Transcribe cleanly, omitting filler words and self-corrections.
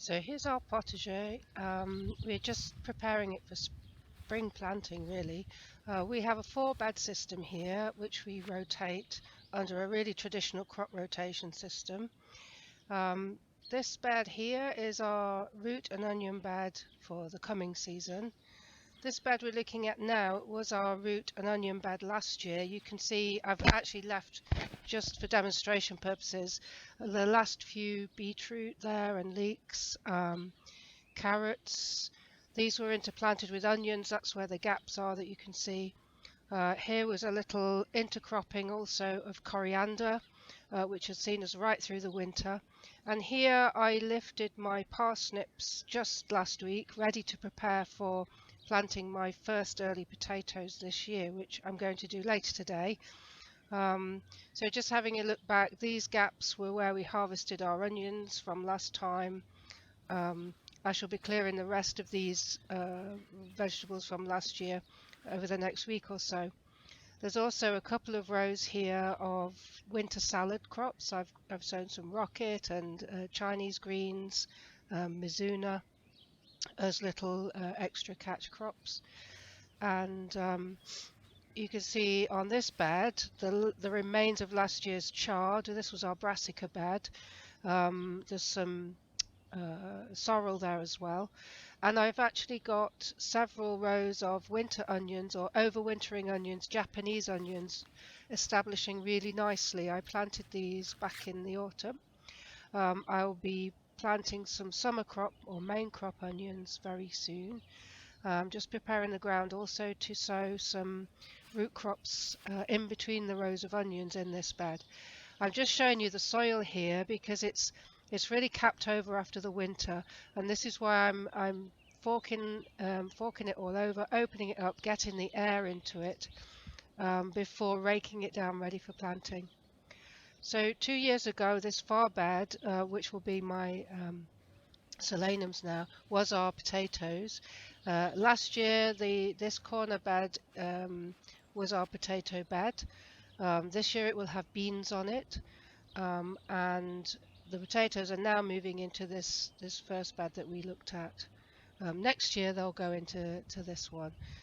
So here's our potager. We're just preparing it for spring planting, really. We have a 4-bed system here, which we rotate under a really traditional crop rotation system. Um, this bed here is our root and onion bed for the coming season. This bed we're looking at now was our root and onion bed last year. You can see I've actually left, just for demonstration purposes, the last few beetroot there and leeks, carrots. These were interplanted with onions. That's where the gaps are that you can see. Here was a little intercropping also of coriander, which has seen us right through the winter. And here I lifted my parsnips just last week, ready to prepare for planting my first early potatoes this year, which I'm going to do later today. So just having a look back, these gaps were where we harvested our onions from last time. I shall be clearing the rest of these vegetables from last year over the next week or so. There's also a couple of rows here of winter salad crops. I've sown some rocket and Chinese greens, mizuna as little extra catch crops. And you can see on this bed the remains of last year's chard. This was our brassica bed. There's some sorrel there as well, and I've actually got several rows of winter onions or overwintering onions, Japanese onions, establishing really nicely. I planted these back in the autumn. I'll be planting some summer crop or main crop onions very soon. Just preparing the ground also to sow some root crops in between the rows of onions in this bed. I'm just showing you the soil here because it's really capped over after the winter, and this is why I'm forking it all over, opening it up, getting the air into it before raking it down ready for planting. So 2 years ago, this far bed, which will be my solanums now, was our potatoes. Last year, this corner bed was our potato bed. This year it will have beans on it, and the potatoes are now moving into this first bed that we looked at. Next year they'll go into this one.